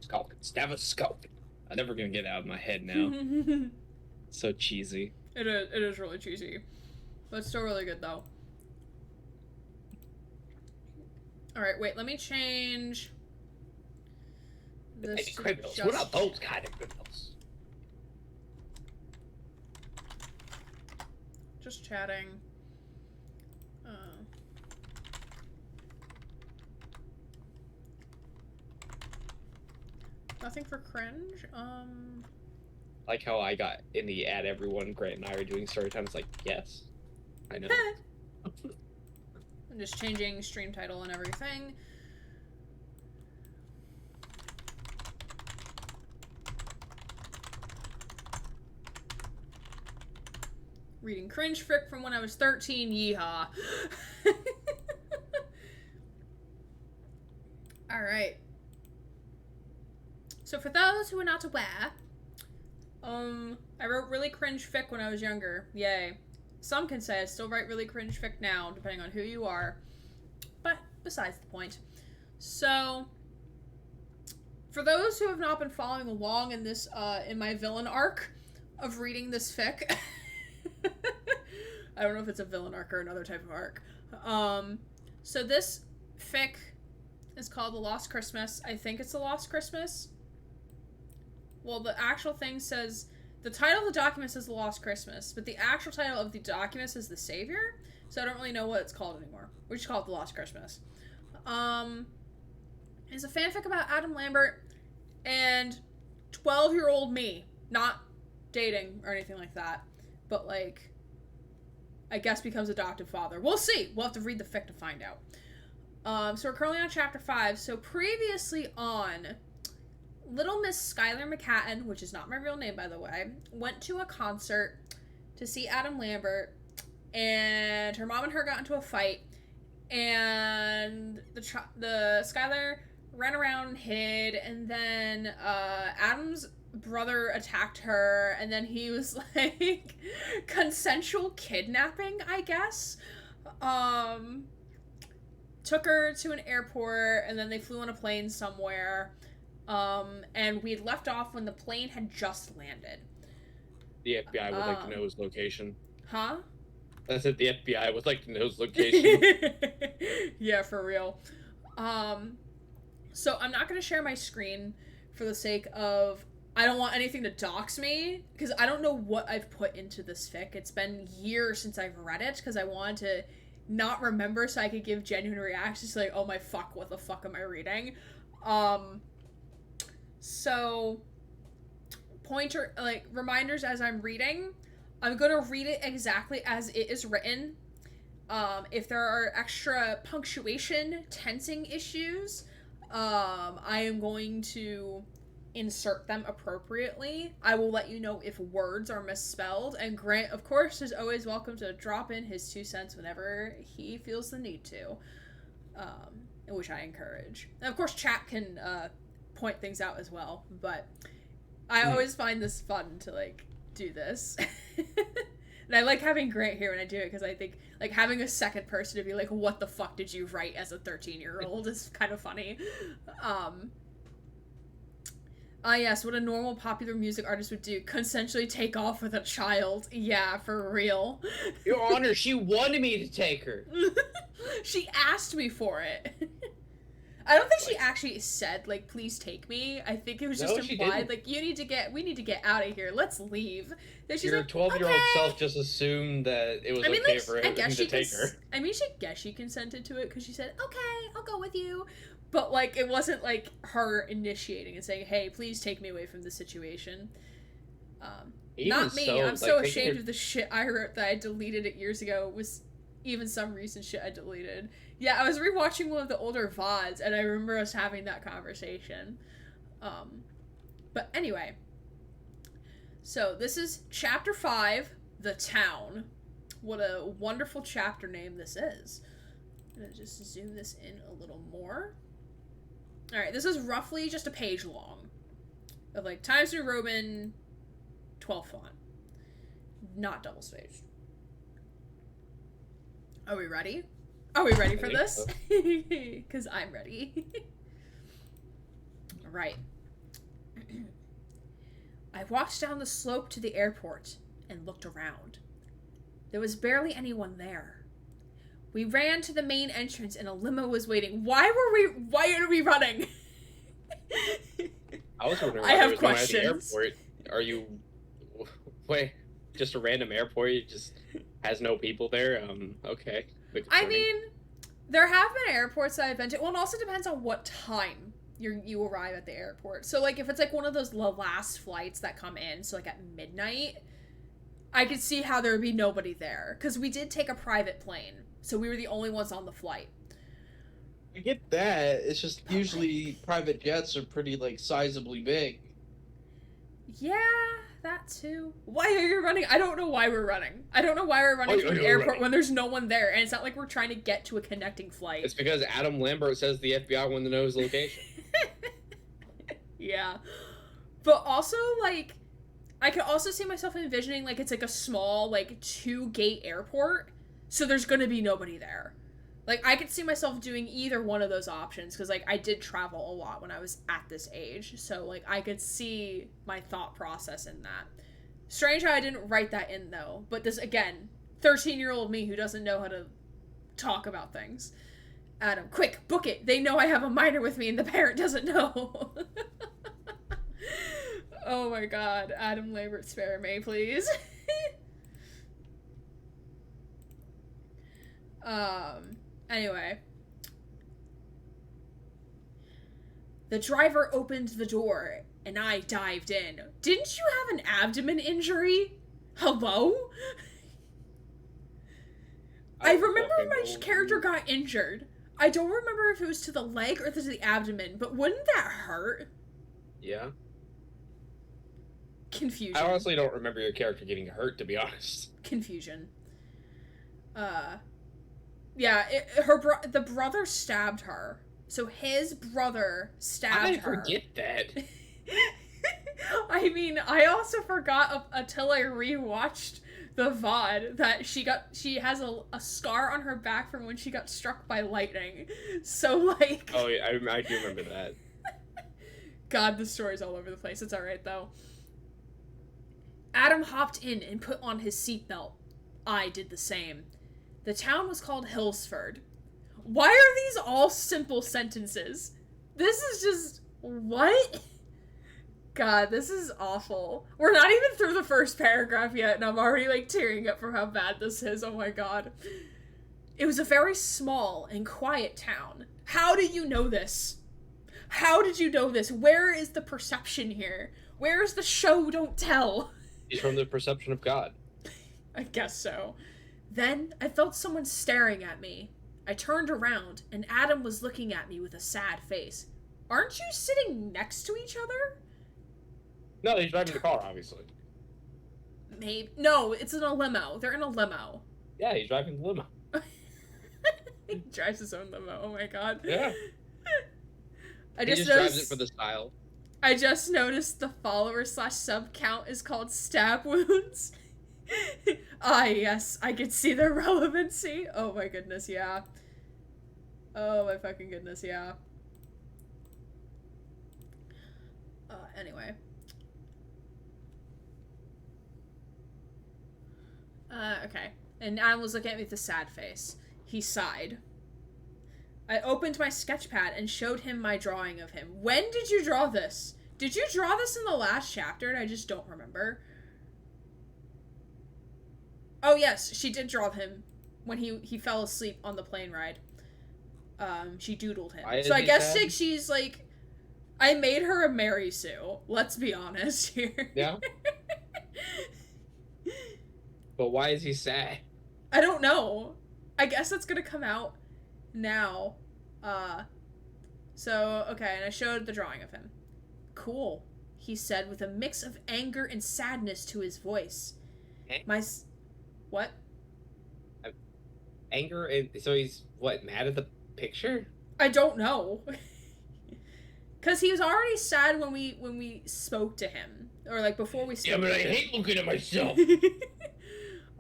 Skulk. Stethoscope. I'm never gonna get it out of my head now. So cheesy. It is really cheesy. But still really good, though. Alright, wait, let me change this to criminals. just... What are those kind of criminals? Just chatting. Nothing for cringe. Like how I got in the ad everyone, Grant and I are doing story time. It's like, yes, I know. I'm just changing stream title and everything. Reading cringe fic from when I was 13, yeehaw. Alright. So for those who are not aware, I wrote really cringe fic when I was younger. Yay. Some can say I still write really cringe fic now, depending on who you are. But besides the point. So, for those who have not been following along in this, in my villain arc of reading this fic, I don't know if it's a villain arc or another type of arc. So this fic is called The Lost Christmas. I think it's The Lost Christmas. Well, the actual thing says, the title of the document says The Lost Christmas, but the actual title of the document says The Savior, so I don't really know what it's called anymore. We just call it The Lost Christmas. It's a fanfic about Adam Lambert and 12-year-old me. Not dating or anything like that, but, like, I guess becomes adoptive father. We'll see. We'll have to read the fic to find out. So we're currently on chapter 5. So previously on... Little Miss Skylar McCatton, which is not my real name, by the way, went to a concert to see Adam Lambert, and her mom and her got into a fight, and the Skylar ran around and hid, and then Adam's brother attacked her, and then he was like consensual kidnapping, I guess. Took her to an airport, and then they flew on a plane somewhere. And we had left off when the plane had just landed. The FBI would like to know his location. Huh? I said the FBI would like to know his location. Yeah, for real. So I'm not going to share my screen for the sake of... I don't want anything to dox me, because I don't know what I've put into this fic. It's been years since I've read it, because I wanted to not remember so I could give genuine reactions to like, oh my fuck, what the fuck am I reading? So, reminders as I'm reading. I'm gonna read it exactly as it is written. If there are extra punctuation, tensing issues, I am going to insert them appropriately. I will let you know if words are misspelled, and Grant, of course, is always welcome to drop in his 2 cents whenever he feels the need to, which I encourage. And of course, chat can, point things out as well, but I always find this fun to like do this. And I like having Grant here when I do it, because I think like having a second person to be like, what the fuck did you write as a 13-year-old is kind of funny. Yes, what a normal popular music artist would do, consensually take off with a child. Yeah, for real. Your Honor, she wanted me to take her. She asked me for it. I don't think she actually said, like, please take me. I think it was just implied, like, we need to get out of here. Let's leave. Then she's Your like, 12-year-old okay. self just assumed that it was okay for him to take her. I mean, I guess she consented to it because she said, okay, I'll go with you. But, like, it wasn't, like, her initiating and saying, hey, please take me away from this situation. Not me. So, I'm so ashamed of the shit I wrote that I deleted it years ago. It was even some recent shit I deleted. Yeah, I was rewatching one of the older VODs, and I remember us having that conversation. But anyway. So, this is Chapter 5, The Town. What a wonderful chapter name this is. I'm gonna just zoom this in a little more. Alright, this is roughly just a page long. Of, like, Times New Roman 12 font. Not double-spaced. Are we ready? Are we ready for this? Because I'm ready. Right. I walked down the slope to the airport and looked around. There was barely anyone there. We ran to the main entrance and a limo was waiting. Why are we running? I was wondering I why have there was no one at the questions. airport. Are you... Wait, just a random airport? It just has no people there? Okay. I mean, there have been airports that I've been to. Well, it also depends on what time you arrive at the airport. So, like, if it's, like, one of those last flights that come in, so, like, at midnight, I could see how there would be nobody there. Because we did take a private plane, so we were the only ones on the flight. I get that. It's just usually private jets are pretty, like, sizably big. Yeah, that too. Why are you running? I don't know why we're running. I don't know why we're running from the airport when there's no one there, and it's not like we're trying to get to a connecting flight. It's because Adam Lambert says the FBI wanted to know his location. Yeah. But also, like, I could also see myself envisioning, like, it's like a small, like, 2-gate airport, so there's gonna be nobody there. Like, I could see myself doing either one of those options, because, like, I did travel a lot when I was at this age, so, like, I could see my thought process in that. Strange how I didn't write that in, though, but this, again, 13-year-old me who doesn't know how to talk about things. Adam, quick, book it! They know I have a minor with me and the parent doesn't know. Oh my god, Adam Lambert, spare me, please. Anyway. The driver opened the door, and I dived in. Didn't you have an abdomen injury? Hello? I remember my character got injured. I don't remember if it was to the leg or to the abdomen, but wouldn't that hurt? Yeah. Confusion. I honestly don't remember your character getting hurt, to be honest. Confusion. Yeah, the brother stabbed her. So his brother stabbed her. I forget that. I mean, I also forgot until I rewatched the VOD that she has a scar on her back from when she got struck by lightning. So, like... Oh, yeah, I do remember that. God, the story's all over the place. It's alright, though. Adam hopped in and put on his seatbelt. I did the same. The town was called Hillsford. Why are these all simple sentences? This is just... What? God, this is awful. We're not even through the first paragraph yet, and I'm already, like, tearing up from how bad this is. Oh my god. It was a very small and quiet town. How did you know this? How did you know this? Where is the perception here? Where is the show don't tell? He's from the perception of God. I guess so. Then I felt someone staring at me. I turned around, and Adam was looking at me with a sad face. Aren't you sitting next to each other? No, he's driving the car, obviously. Maybe. No, it's in a limo. They're in a limo. Yeah, he's driving the limo. He drives his own limo. Oh my god. Yeah. He just drives it for the style. I just noticed the follower/sub count is called Stab Wounds. Ah, yes, I can see the relevancy. Oh my goodness, yeah. Oh my fucking goodness, yeah. Anyway. Okay. And Adam was looking at me with a sad face. He sighed. I opened my sketch pad and showed him my drawing of him. When did you draw this? Did you draw this in the last chapter? I just don't remember. Oh, yes, she did draw him when he fell asleep on the plane ride. She doodled him. So I guess like, she's like... I made her a Mary Sue. Let's be honest here. Yeah? But why is he sad? I don't know. I guess that's gonna come out now. So, okay, and I showed the drawing of him. Cool, he said with a mix of anger and sadness to his voice. What? Anger and... So he's, what, mad at the picture? I don't know. Because he was already sad when we spoke to him. Or, like, before we spoke to him. Yeah, but I hate looking at myself.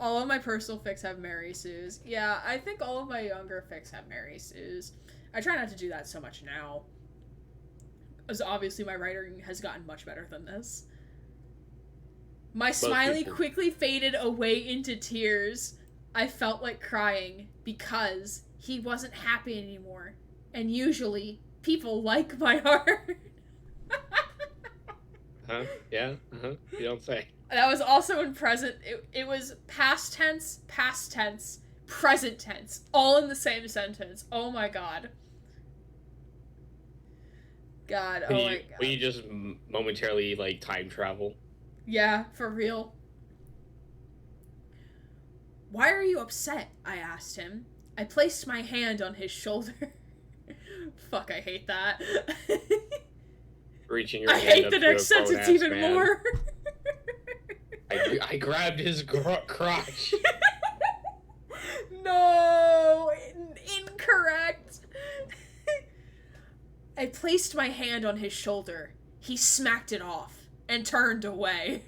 All of my personal fics have Mary Sues. Yeah, I think all of my younger fics have Mary Sues. I try not to do that so much now. as obviously my writing has gotten much better than this. My smiley quickly faded away into tears. I felt like crying because he wasn't happy anymore. And usually, people like my art. Huh? Yeah? Uh-huh. You don't say. That was also in present. It was past tense, present tense. All in the same sentence. Oh my god. God, oh my god. Will you just momentarily, like, time travel? Yeah, for real. Why are you upset? I asked him. I placed my hand on his shoulder. Fuck, I hate that. Reaching your I hand hate up the to a next sentence grown-ass even man. more. I grabbed his crotch. No! Incorrect! I placed my hand on his shoulder. He smacked it off and turned away.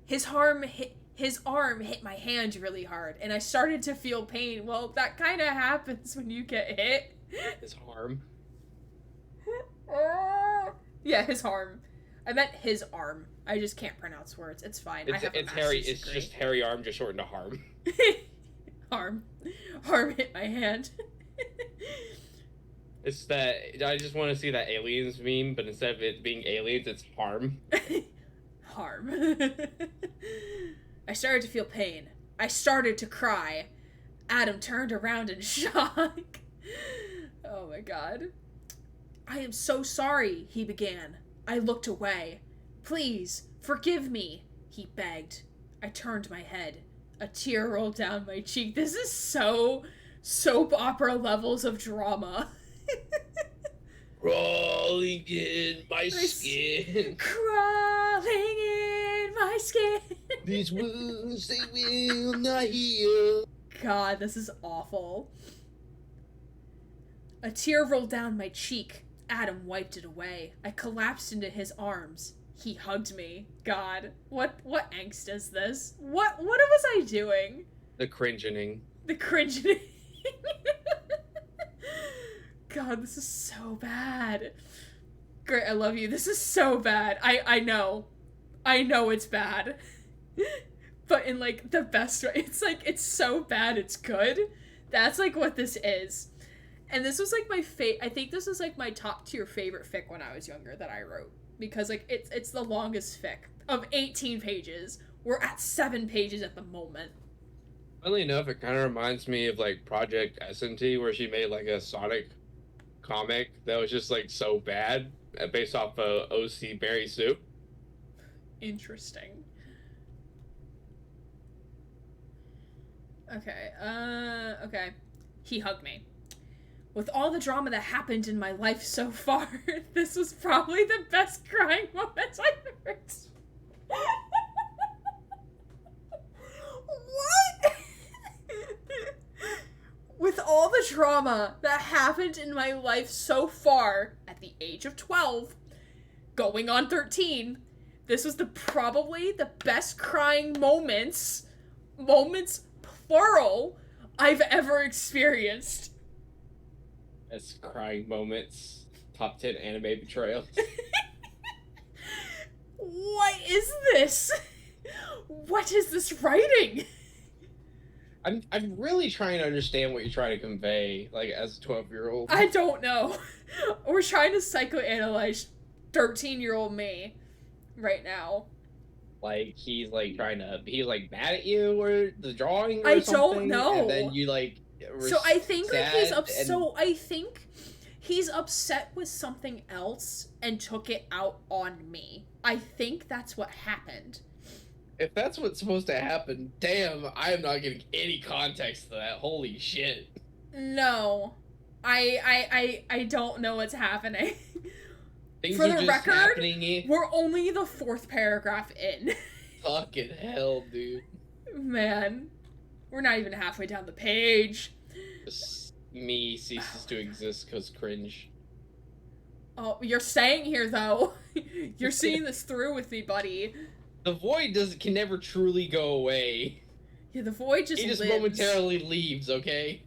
His arm hit my hand really hard, and I started to feel pain. Well, that kind of happens when you get hit. His arm. Yeah, his arm. I meant his arm. I just can't pronounce words. It's fine. It's Harry. It's just Harry arm, just shortened to harm. Harm hit my hand. It's that I just want to see that aliens meme, but instead of it being aliens, it's harm. Harm. I started to feel pain. I started to cry. Adam turned around in shock. Oh my god. I am so sorry, he began. I looked away. Please, forgive me, he begged. I turned my head. A tear rolled down my cheek. This is so soap opera levels of drama. Crawling in my skin. Crawling in my skin. These wounds, they will not heal. God, this is awful. A tear rolled down my cheek. Adam wiped it away. I collapsed into his arms. He hugged me. God, what angst is this? What was I doing? The cringening. The cringing. God, this is so bad. Great, I love you. This is so bad. I know. I know it's bad. But in, like, the best way. It's, like, it's so bad it's good. That's, like, what this is. And this was, like, I think this was, like, my top tier favorite fic when I was younger that I wrote. Because, like, it's the longest fic of 18 pages. We're at 7 pages at the moment. Funnily enough, it kind of reminds me of, like, Project S&T, where she made, like, a Sonic comic that was just, like, so bad, based off of O.C. Berry Soup. Interesting. Okay, okay. He hugged me. With all the drama that happened in my life so far, this was probably the best crying moment I've ever experienced. What? With all the drama that happened in my life so far, at the age of 12, going on 13, this was probably the best crying moments plural, I've ever experienced. Best crying moments. Top 10 anime betrayals. What is this? What is this writing? I'm really trying to understand what you're trying to convey, like, as a 12-year-old. I don't know. We're trying to psychoanalyze 13-year-old me right now. Like, he's like mad at you or the drawing or I something. don't know. And then you like So I think like he's and... so I think he's upset with something else and took it out on me. I think that's what happened. If that's what's supposed to happen, damn, I am not getting any context to that. Holy shit. No. I don't know what's happening. Things For are the just record, happening. we're only the 4th paragraph in. Fucking hell, dude. Man. We're not even halfway down the page. Just me ceases to exist because cringe. Oh, you're staying here, though. You're seeing this through with me, buddy. The void can never truly go away. Yeah, the void just He just lives. momentarily leaves, okay?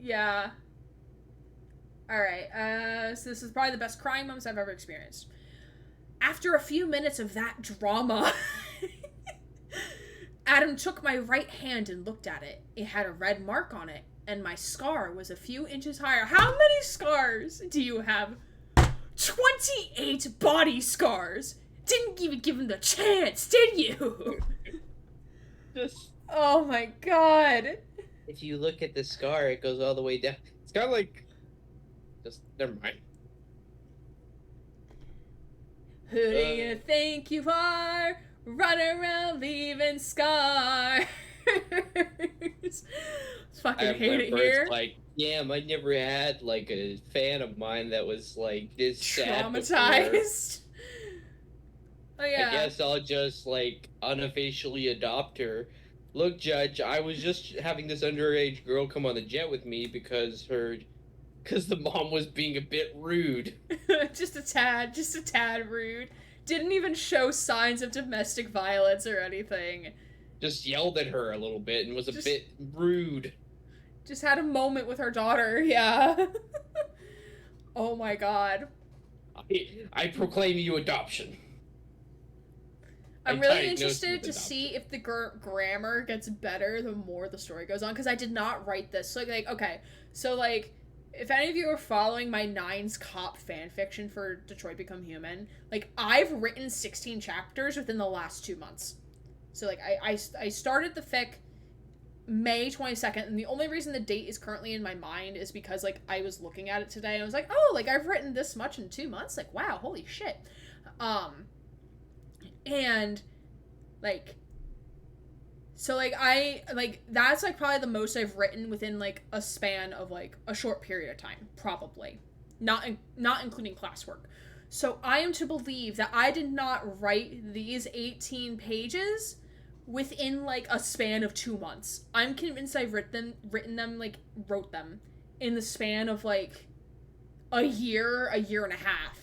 Yeah. Alright, so this is probably the best crying moments I've ever experienced. After a few minutes of that drama, Adam took my right hand and looked at it. It had a red mark on it, and my scar was a few inches higher. How many scars do you have? 28 body scars! Didn't even give him the chance, did you? Just Oh my god. if you look at the scar, it goes all the way down. It's kind of like, just never mind. Who do you think you are? Running around leaving scars. Fucking hate it here. Like, damn, I never had like a fan of mine that was like this sad before. Traumatized. Oh yeah. I guess I'll just like unofficially adopt her. Look, Judge, I was just having this underage girl come on the jet with me because the mom was being a bit rude. just a tad rude. Didn't even show signs of domestic violence or anything. Just yelled at her a little bit and was a bit rude. Just had a moment with her daughter, yeah. Oh my god. I proclaim you adoption. I'm really interested to see if the grammar gets better the more the story goes on, because I did not write this. So, like, okay, so, like, if any of you are following my Nines Cop fanfiction for Detroit Become Human, like, I've written 16 chapters within the last 2 months. So, like, I started the fic May 22nd, and the only reason the date is currently in my mind is because, like, I was looking at it today, and I was like, oh, like, I've written this much in 2 months? Like, wow, holy shit. And, like, so, like, that's, like, probably the most I've written within, like, a span of, like, a short period of time, probably. Not including classwork. So, I am to believe that I did not write these 18 pages within, like, a span of 2 months. I'm convinced I've wrote them in the span of, like, a year and a half.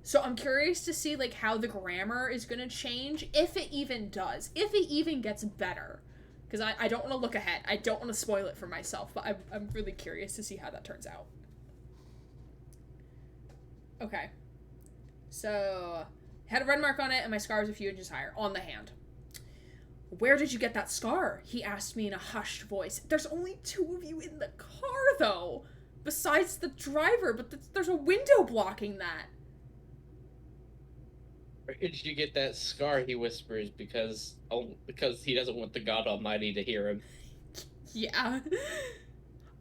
So I'm curious to see, like, how the grammar is going to change, if it even does, if it even gets better. Because I don't want to look ahead. I don't want to spoil it for myself, but I'm really curious to see how that turns out. Okay. So, had a red mark on it, and my scar was a few inches higher, on the hand. Where did you get that scar? He asked me in a hushed voice. There's only 2 of you in the car, though. Besides the driver, but there's a window blocking that. Where did you get that scar? He whispers because he doesn't want the God Almighty to hear him. Yeah.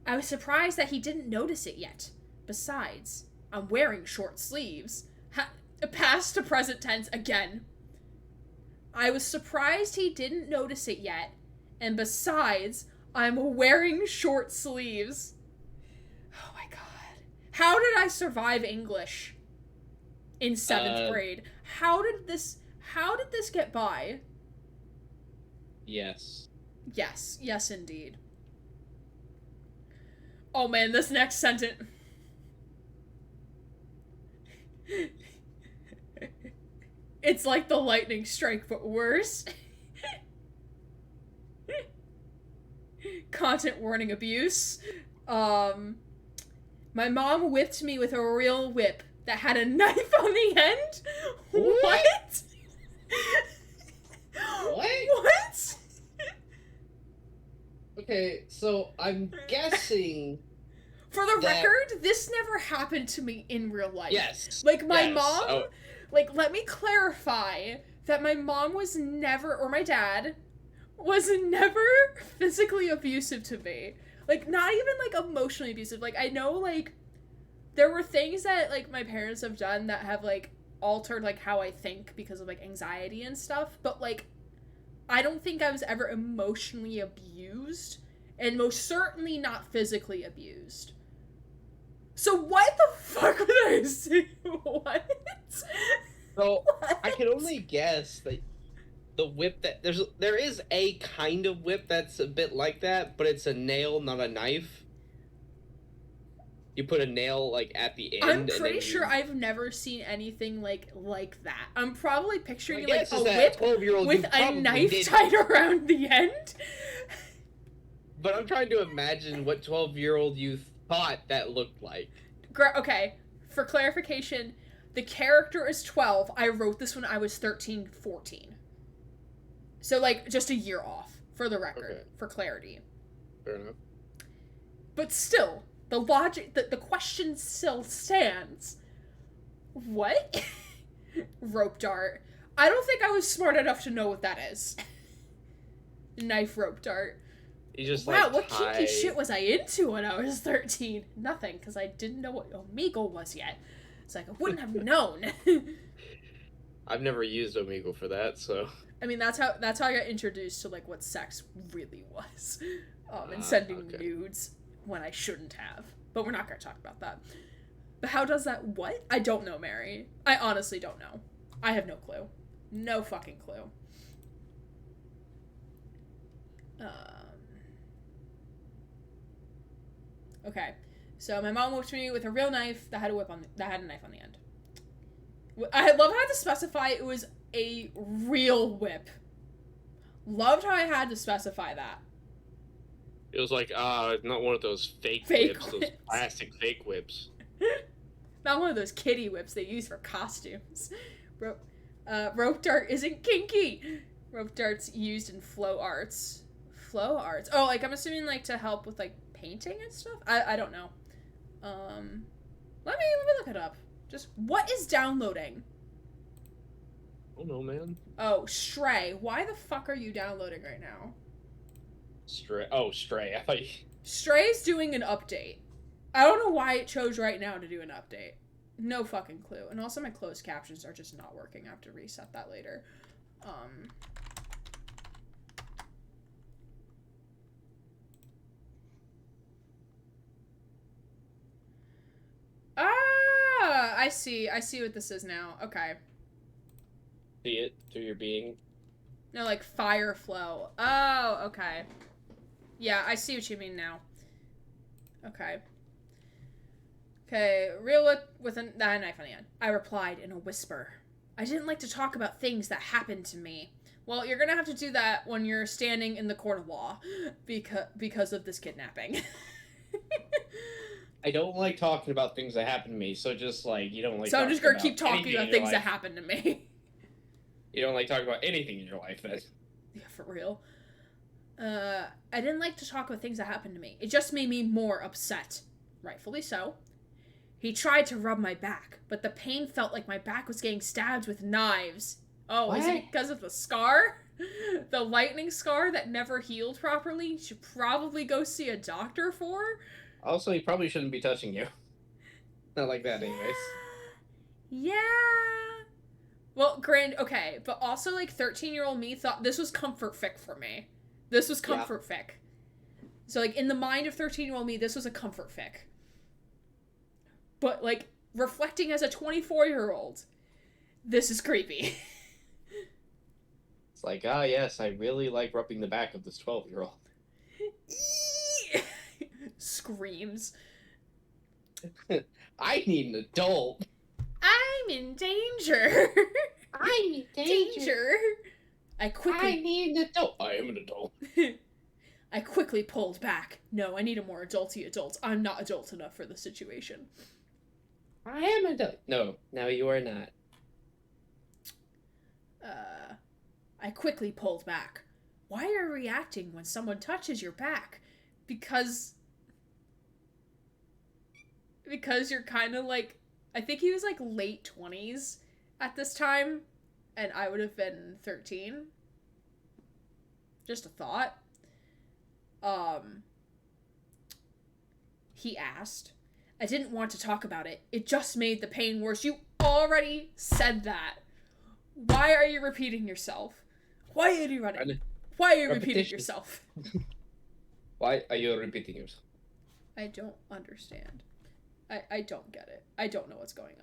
I was surprised that he didn't notice it yet. Besides, I'm wearing short sleeves. Past to present tense again. I was surprised he didn't notice it yet. And besides, I'm wearing short sleeves. Oh my god. How did I survive English in 7th grade? How did this get by? Yes. Yes, indeed. Oh man, this next sentence. It's like the lightning strike, but worse. Content warning abuse. My mom whipped me with a real whip that had a knife on the end? What? What? Okay, so I'm guessing... For the record, this never happened to me in real life. Yes. Like, my mom... Like, let me clarify that my mom was never, or my dad, was never physically abusive to me. Like, not even, like, emotionally abusive. Like, I know, like, there were things that, like, my parents have done that have, like, altered, like, how I think because of, like, anxiety and stuff. But, like, I don't think I was ever emotionally abused. And most certainly not physically abused. So what the fuck would I say? What? So, what? I can only guess that the whip that... There is a kind of whip that's a bit like that, but it's a nail, not a knife. You put a nail, like, at the end. I'm pretty sure I've never seen anything like that. I'm probably picturing, like, a whip with a knife tied around the end. But I'm trying to imagine what 12-year-old you thought that looked like. Okay, for clarification, the character is 12. I wrote this when I was 13, 14. So, like, just a year off, for the record, for clarity. Fair enough. But still, the logic, the question still stands. What? Rope dart. I don't think I was smart enough to know what that is. Knife rope dart. You just, wow, what kinky shit was I into when I was 13? Nothing, because I didn't know what Omegle was yet. It's like, I wouldn't have known. I've never used Omegle for that, so... I mean, that's how I got introduced to, like, what sex really was. And sending nudes when I shouldn't have. But we're not going to talk about that. But how does that... What? I don't know, Mary. I honestly don't know. I have no clue. No fucking clue. Okay. So my mom whipped me with a real knife that had a knife on the end. I love how I had to specify it was a real whip. Loved how I had to specify that. It was like, not one of those fake whips, those plastic fake whips. Not one of those kiddie whips they use for costumes. Rope dart isn't kinky. Rope dart's used in flow arts. Flow arts? Oh, like, I'm assuming, like, to help with, like, painting and stuff? I don't know. Let me look it up. Just, what is downloading? I don't know, man. Oh, Stray. Why the fuck are you downloading right now? Stray. Oh, Stray. I thought you... Stray's doing an update. I don't know why it chose right now to do an update. No fucking clue. And also my closed captions are just not working. I have to reset that later. I see what this is now. Okay. See it through your being? No, like fire flow. Oh, okay. Yeah, I see what you mean now. Okay. Okay, real whip with a knife on the end. I replied in a whisper. I didn't like to talk about things that happened to me. Well, you're gonna have to do that when you're standing in the court of law because of this kidnapping. I don't like talking about things that happen to me, so just, like, you don't like So I'm just gonna keep talking about things that happen to me. You don't like talking about anything in your life, then. Yeah, for real. I didn't like to talk about things that happened to me. It just made me more upset. Rightfully so. He tried to rub my back, but the pain felt like my back was getting stabbed with knives. Oh, what? Is it because of the scar? The lightning scar that never healed properly? You should probably go see a doctor for? Also, he probably shouldn't be touching you. Not like that, anyways. Yeah. Well, okay, but also, like, 13-year-old me thought this was comfort fic for me. This was comfort fic. So, like, in the mind of 13-year-old me, this was a comfort fic. But, like, reflecting as a 24-year-old, this is creepy. It's like, yes, I really like rubbing the back of this 12-year-old. Screams. I need an adult. I'm in danger. I'm in danger. I need an adult. I am an adult. I quickly pulled back. No, I need a more adulty adult. I'm not adult enough for the situation. I am an adult. No, you are not. I quickly pulled back. Why are you reacting when someone touches your back? Because you're kind of like, I think he was like late 20s at this time, and I would have been 13. Just a thought. He asked. I didn't want to talk about it. It just made the pain worse. You already said that. Why are you repeating yourself? Why are you running? Why are you repeating yourself? Why are you repeating yourself? I don't understand. I don't get it. I don't know what's going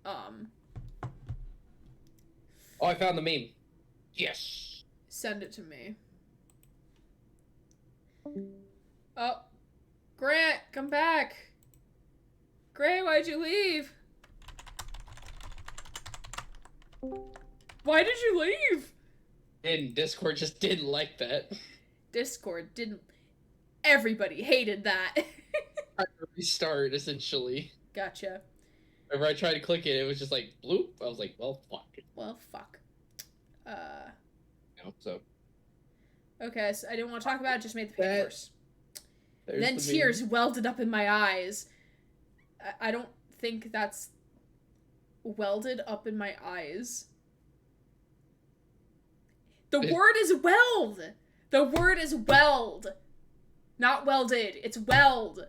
on. Oh, I found the meme. Yes. Send it to me. Oh. Grant, come back. Grant, why'd you leave? Why did you leave? Discord just didn't like that. Discord didn't. Everybody hated that. restart, essentially. Gotcha. Whenever I tried to click it, it was just like bloop. I was like, well, fuck. Well, fuck. So. Okay, so I didn't want to talk about it, just made the pain worse. Then the tears welded up in my eyes. I don't think that's welded up in my eyes. The word is weld! The word is weld! Not welded, it's weld.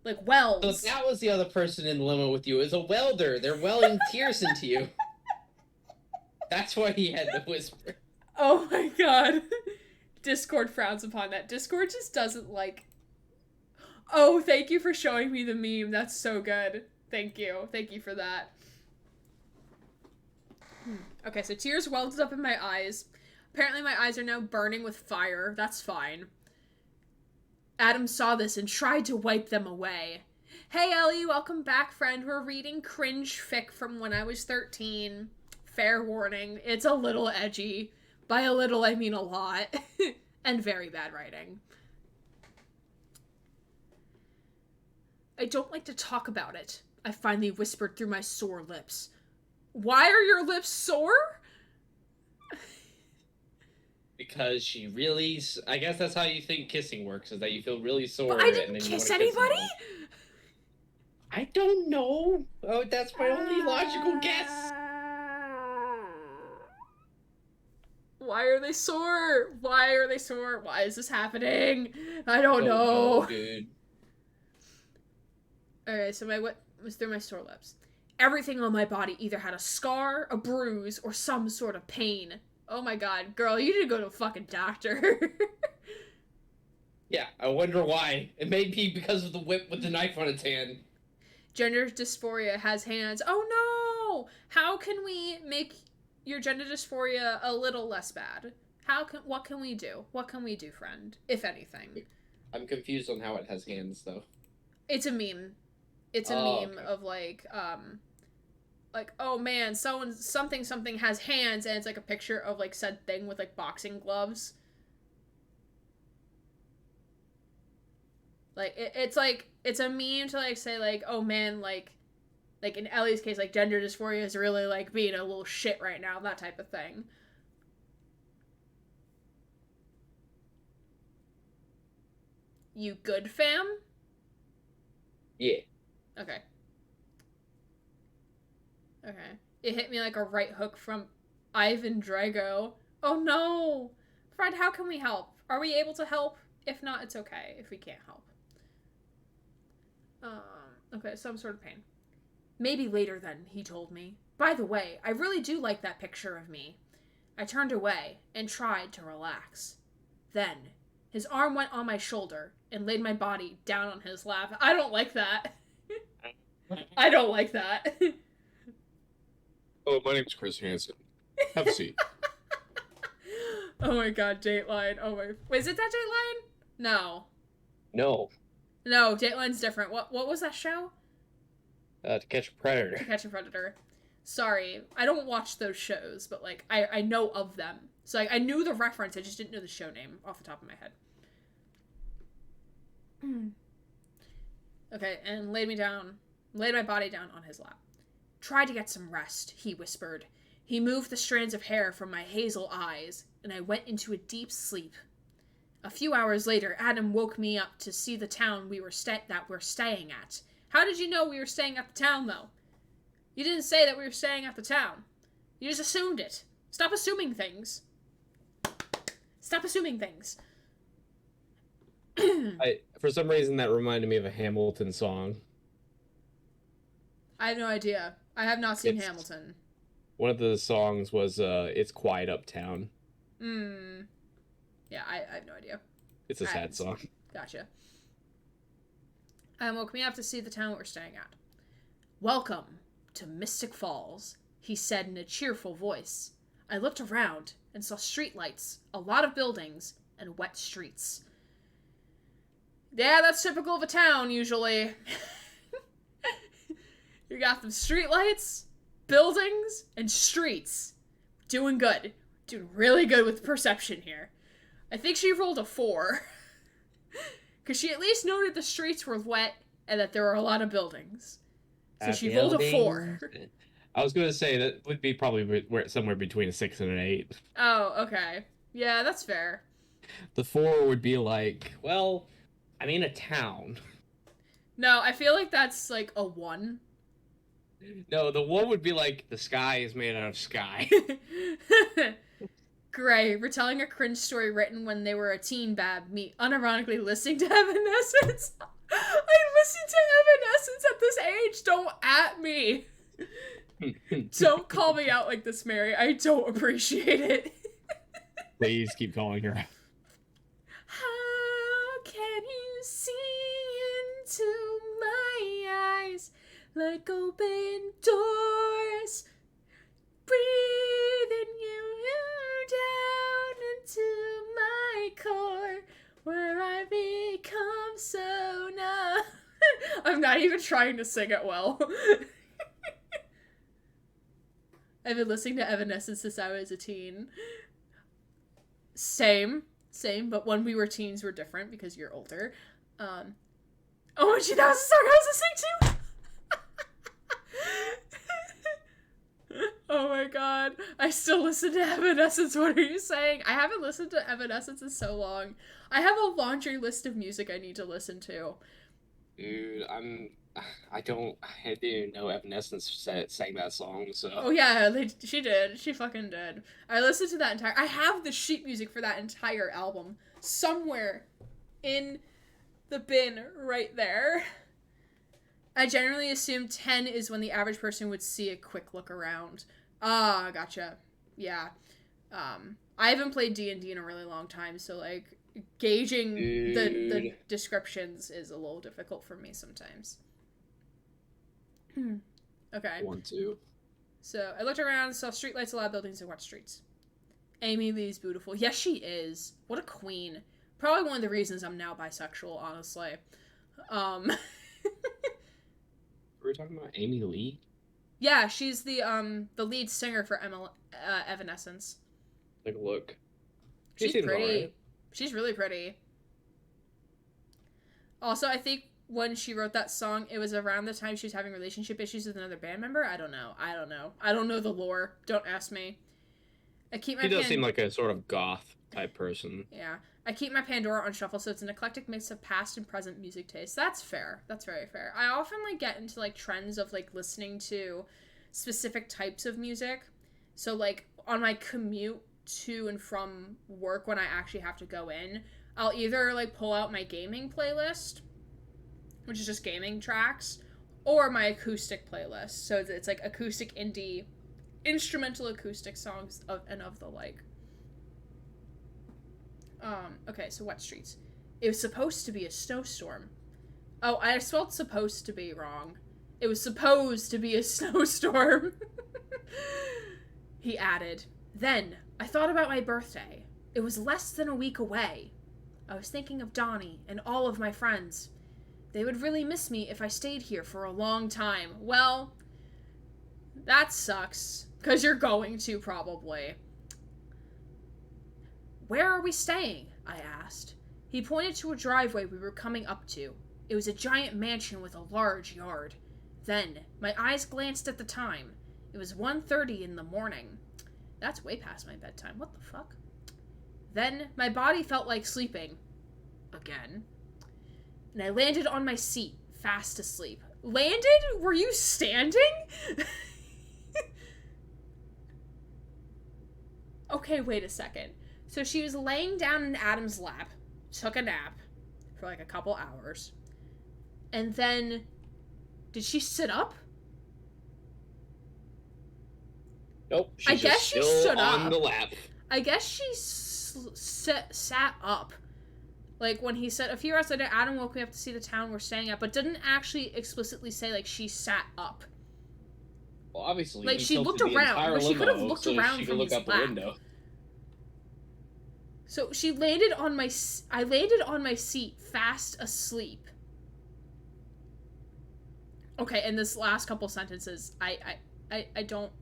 Like welds. So that was the other person in the limo with you. It was a welder. They're welding tears into you. That's why he had to whisper. Oh my god. Discord frowns upon that. Discord just doesn't like... Oh, thank you for showing me the meme. That's so good. Thank you. Thank you for that. Okay, so tears welded up in my eyes. Apparently my eyes are now burning with fire. That's fine. Adam saw this and tried to wipe them away. Hey Ellie, welcome back, friend. We're reading cringe fic from when I was 13. Fair warning, it's a little edgy. By a little, I mean a lot. And very bad writing. I don't like to talk about it, I finally whispered through my sore lips. Why are your lips sore? Because she really... I guess that's how you think kissing works, is that you feel really sore. But I didn't kiss anybody? I don't know. Oh, that's my only logical guess. Why are they sore? Why are they sore? Why is this happening? I don't know. Dude. Alright, so what was through my sore lips? Everything on my body either had a scar, a bruise, or some sort of pain. Oh my god, girl, you need to go to a fucking doctor. Yeah, I wonder why. It may be because of the whip with the knife on its hand. Gender dysphoria has hands. Oh no! How can we make your gender dysphoria a little less bad? What can we do? What can we do, friend? If anything. I'm confused on how it has hands, though. It's a meme. It's a meme of like, oh man, something has hands, and it's like a picture of like said thing with like boxing gloves. Like it's a meme to like say like, oh man, like in Ellie's case, like gender dysphoria is really like being a little shit right now, that type of thing. You good, fam? Yeah. Okay. Okay. It hit me like a right hook from Ivan Drago. Oh no! Fred, how can we help? Are we able to help? If not, it's okay if we can't help. Okay, some sort of pain. Maybe later then, he told me. By the way, I really do like that picture of me. I turned away and tried to relax. Then, his arm went on my shoulder and laid my body down on his lap. I don't like that. I don't like that. Oh, my name's Chris Hansen. Have a seat. Oh my god, Dateline. Oh my... Wait, is it that Dateline? No. No. No, Dateline's different. What was that show? To Catch a Predator. To Catch a Predator. Sorry, I don't watch those shows, but like, I know of them. So I knew the reference, I just didn't know the show name off the top of my head. Okay, and laid my body down on his lap. Try to get some rest, he whispered. He moved the strands of hair from my hazel eyes, and I went into a deep sleep. A few hours later, Adam woke me up to see the town we're staying at. How did you know we were staying at the town, though? You didn't say that we were staying at the town. You just assumed it. Stop assuming things. Stop assuming things. For some reason, that reminded me of a Hamilton song. I have no idea. I have not seen Hamilton. One of the songs was, It's Quiet Uptown. Yeah, I have no idea. It's a sad song. Gotcha. Woke me up to see the town we're staying at. Welcome to Mystic Falls, he said in a cheerful voice. I looked around and saw streetlights, a lot of buildings, and wet streets. Yeah, that's typical of a town, usually. You got them streetlights, buildings, and streets. Doing good. Doing really good with perception here. I think she rolled a 4. Because she at least noted the streets were wet and that there were a lot of buildings. So she rolled a 4. I was going to say that would be probably somewhere between a 6 and an 8. Oh, okay. Yeah, that's fair. The 4 would be like, well, I'm in a town. No, I feel like that's like a 1. No, the 1 would be like, the sky is made out of sky. Gray, retelling a cringe story written when they were a teen bab, me unironically listening to Evanescence. I listened to Evanescence at this age. Don't at me. Don't call me out like this, Mary. I don't appreciate it. Please keep calling her out. How can you see into my eyes like open doors, breathing you down into my core, where I become so numb. I'm not even trying to sing it well. I've been listening to Evanescence since I was a teen. Same, but when we were teens, we're different because you're older. Oh, gee, that was the song I was listening to! Oh my god. I still listen to Evanescence. What are you saying? I haven't listened to Evanescence in so long. I have a laundry list of music I need to listen to. Dude, I didn't even know Evanescence sang that song, so. Oh yeah, she did. She fucking did. I listened to that entire. I have the sheet music for that entire album somewhere in the bin right there. I generally assume 10 is when the average person would see a quick look around. Ah, gotcha. Yeah. I haven't played D&D in a really long time, so like gauging the descriptions is a little difficult for me sometimes. Okay. 1, 2. So I looked around, saw streetlights, a lot of buildings, and watched streets. Amy Lee's beautiful. Yes, she is. What a queen. Probably one of the reasons I'm now bisexual, honestly. We're talking about Amy Lee? Yeah, she's the lead singer for Evanescence. Take a look. She's pretty. Right. She's really pretty. Also, I think when she wrote that song, it was around the time she was having relationship issues with another band member. I don't know. I don't know the lore. Don't ask me. She does seem like a sort of goth type person. Yeah. I keep my Pandora on shuffle, so it's an eclectic mix of past and present music tastes. That's fair. That's very fair. I often like get into like trends of like listening to specific types of music. So like on my commute to and from work when I actually have to go in, I'll either like pull out my gaming playlist, which is just gaming tracks, or my acoustic playlist. So it's like acoustic indie, instrumental acoustic songs of the like. Okay, so wet streets. It was supposed to be a snowstorm. Oh, I spelled supposed to be wrong. It was supposed to be a snowstorm. He added, then I thought about my birthday. It was less than a week away. I was thinking of Donnie and all of my friends. They would really miss me if I stayed here for a long time. Well, that sucks, 'cause you're going to, probably. Where are we staying? I asked. He pointed to a driveway we were coming up to. It was a giant mansion with a large yard. Then, my eyes glanced at the time. It was 1:30 in the morning. That's way past my bedtime. What the fuck? Then, my body felt like sleeping. Again. And I landed on my seat, fast asleep. Landed? Were you standing? Okay, wait a second. So she was laying down in Adam's lap, took a nap for like a couple hours, and then did she sit up? Nope. I guess she stood up. On the lap. I guess she sat up. Like when he said a few hours later, Adam woke me up to see the town we're staying at, but didn't actually explicitly say like she sat up. Well, obviously, like she looked around, but she could have looked around from his lap. The window. So she landed on my. I landed on my seat, fast asleep. Okay, and this last couple sentences, I don't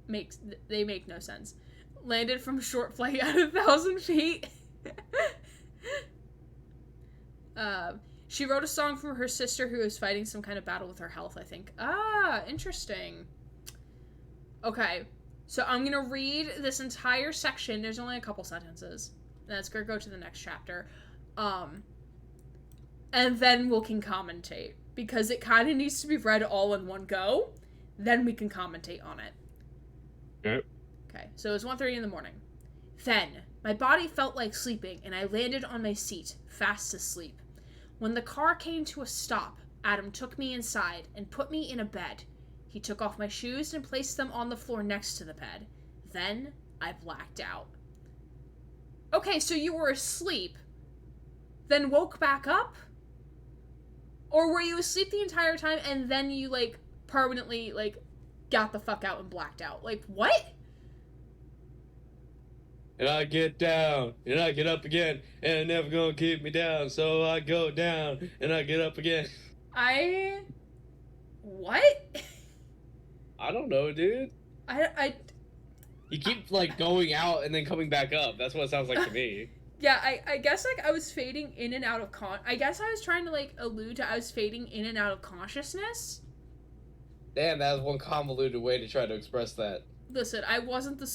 make. They make no sense. Landed from short flight at 1,000 feet. She wrote a song for her sister who was fighting some kind of battle with her health, I think. Ah, interesting. Okay, so I'm gonna read this entire section. There's only a couple sentences. That's gonna go to the next chapter. And then we can commentate. Because it kind of needs to be read all in one go. Then we can commentate on it. Yep. Okay, so it was 1:30 in the morning. Then, my body felt like sleeping, and I landed on my seat, fast asleep. When the car came to a stop, Adam took me inside and put me in a bed. He took off my shoes and placed them on the floor next to the bed. Then, I blacked out. Okay, so you were asleep, then woke back up? Or were you asleep the entire time and then you, like, permanently, like, got the fuck out and blacked out? Like, what? And I get down, and I get up again, and they're never gonna keep me down, so I go down, and I get up again. What? I don't know, dude. You keep, like, going out and then coming back up. That's what it sounds like to me. Yeah, I guess, like, I was fading in and out of I guess I was trying to, like, allude to I was fading in and out of consciousness. Damn, that was one convoluted way to try to express that. Listen, I wasn't the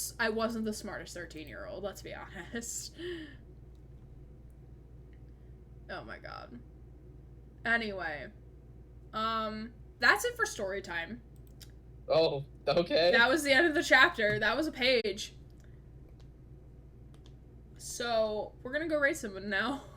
smartest 13-year-old, let's be honest. Oh my god. Anyway. That's it for story time. Oh, okay. That was the end of the chapter. That was a page. So, we're gonna go rate someone now.